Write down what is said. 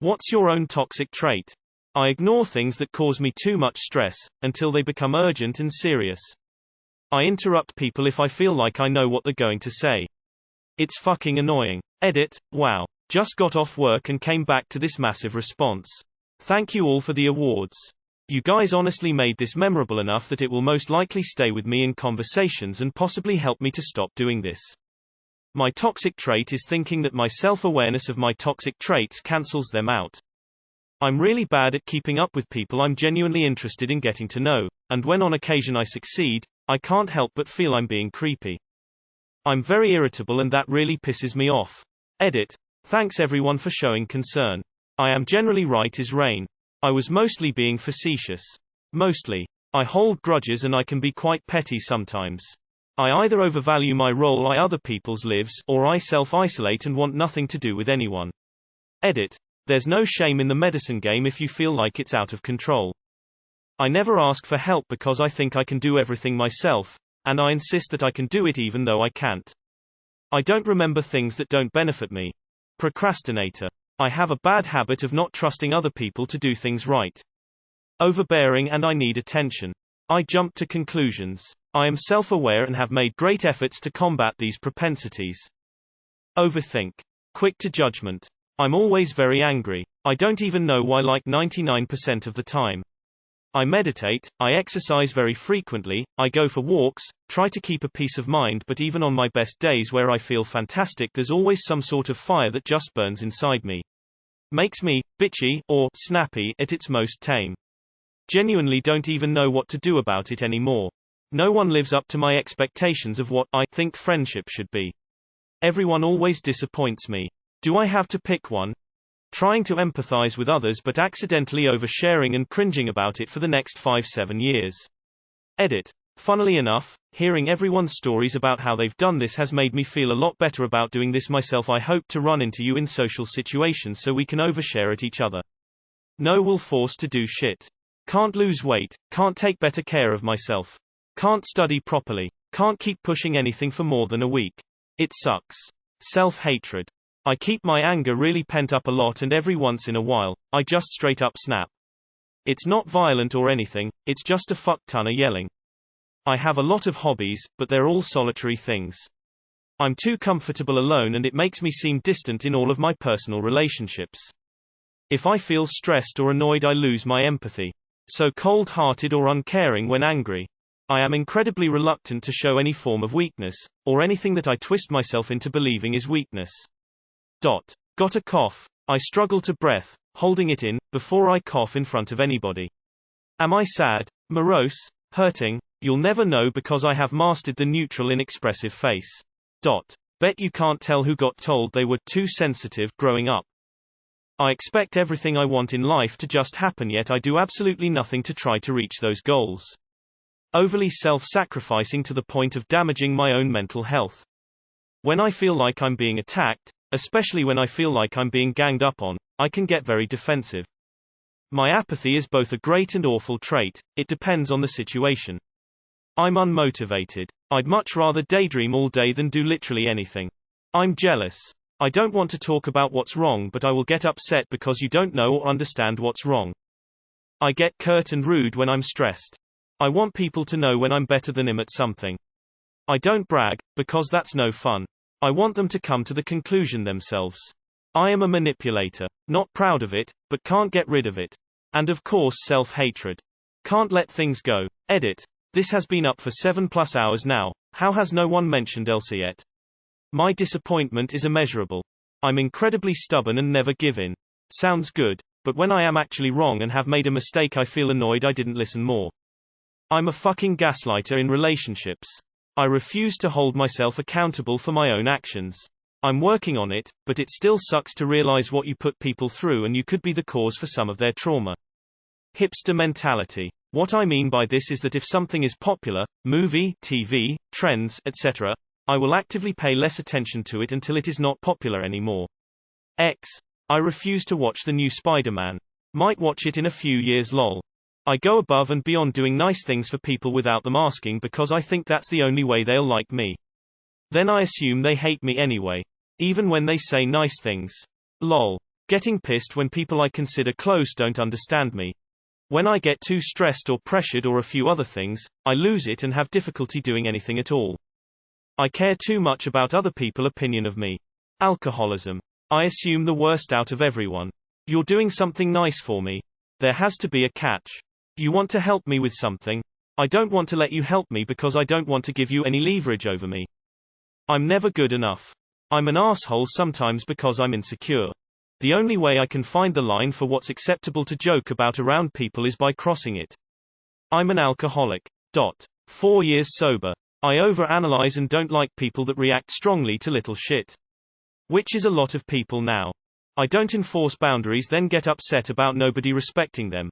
What's your own toxic trait? I ignore things that cause me too much stress, until they become urgent and serious. I interrupt people if I feel like I know what they're going to say. It's fucking annoying. Edit, wow. Just got off work and came back to this massive response. Thank you all for the awards. You guys honestly made this memorable enough that it will most likely stay with me in conversations and possibly help me to stop doing this. My toxic trait is thinking that my self-awareness of my toxic traits cancels them out. I'm really bad at keeping up with people I'm genuinely interested in getting to know, and when on occasion I succeed, I can't help but feel I'm being creepy. I'm very irritable and that really pisses me off. Edit. Thanks everyone for showing concern. I am generally right as rain. I was mostly being facetious. Mostly. I hold grudges and I can be quite petty sometimes. I either overvalue my role in other people's lives, or I self-isolate and want nothing to do with anyone. Edit. There's no shame in the medicine game if you feel like it's out of control. I never ask for help because I think I can do everything myself, and I insist that I can do it even though I can't. I don't remember things that don't benefit me. Procrastinator. I have a bad habit of not trusting other people to do things right. Overbearing and I need attention. I jump to conclusions. I am self-aware and have made great efforts to combat these propensities. Overthink. Quick to judgment. I'm always very angry. I don't even know why like 99% of the time. I meditate, I exercise very frequently, I go for walks, try to keep a peace of mind, but even on my best days where I feel fantastic there's always some sort of fire that just burns inside me. Makes me bitchy or snappy at its most tame. Genuinely don't even know what to do about it anymore. No one lives up to my expectations of what I think friendship should be. Everyone always disappoints me. Do I have to pick one? Trying to empathize with others but accidentally oversharing and cringing about it for the next 5-7 years. Edit. Funnily enough, hearing everyone's stories about how they've done this has made me feel a lot better about doing this myself. I hope to run into you in social situations so we can overshare at each other. No will force to do shit. Can't lose weight, can't take better care of myself. Can't study properly. Can't keep pushing anything for more than a week. It sucks. Self-hatred. I keep my anger really pent up a lot and every once in a while, I just straight up snap. It's not violent or anything, it's just a fuck ton of yelling. I have a lot of hobbies, but they're all solitary things. I'm too comfortable alone and it makes me seem distant in all of my personal relationships. If I feel stressed or annoyed I lose my empathy. So cold-hearted or uncaring when angry. I am incredibly reluctant to show any form of weakness, or anything that I twist myself into believing is weakness. Got a cough. I struggle to breath, holding it in, before I cough in front of anybody. Am I sad, morose, hurting? You'll never know because I have mastered the neutral inexpressive face. Bet you can't tell who got told they were too sensitive growing up. I expect everything I want in life to just happen yet I do absolutely nothing to try to reach those goals. Overly self-sacrificing to the point of damaging my own mental health. When I feel like I'm being attacked, especially when I feel like I'm being ganged up on, I can get very defensive. My apathy is both a great and awful trait, it depends on the situation. I'm unmotivated. I'd much rather daydream all day than do literally anything. I'm jealous. I don't want to talk about what's wrong but I will get upset because you don't know or understand what's wrong. I get curt and rude when I'm stressed. I want people to know when I'm better than him at something. I don't brag, because that's no fun. I want them to come to the conclusion themselves. I am a manipulator. Not proud of it, but can't get rid of it. And of course self-hatred. Can't let things go. Edit. This has been up for 7+ hours now, how has no one mentioned Elsa yet? My disappointment is immeasurable. I'm incredibly stubborn and never give in. Sounds good, but when I am actually wrong and have made a mistake I feel annoyed I didn't listen more. I'm a fucking gaslighter in relationships. I refuse to hold myself accountable for my own actions. I'm working on it, but it still sucks to realize what you put people through and you could be the cause for some of their trauma. Hipster mentality. What I mean by this is that if something is popular, movie, TV, trends, etc., I will actively pay less attention to it until it is not popular anymore. I refuse to watch the new Spider-Man. Might watch it in a few years lol. I go above and beyond doing nice things for people without them asking because I think that's the only way they'll like me. Then I assume they hate me anyway. Even when they say nice things. Lol. Getting pissed when people I consider close don't understand me. When I get too stressed or pressured or a few other things, I lose it and have difficulty doing anything at all. I care too much about other people's opinion of me. Alcoholism. I assume the worst out of everyone. You're doing something nice for me. There has to be a catch. You want to help me with something. I don't want to let you help me because I don't want to give you any leverage over me. I'm never good enough. I'm an asshole sometimes because I'm insecure. The only way I can find the line for what's acceptable to joke about around people is by crossing it. I'm an alcoholic. 4 years sober. I overanalyze and don't like people that react strongly to little shit. Which is a lot of people now. I don't enforce boundaries then get upset about nobody respecting them.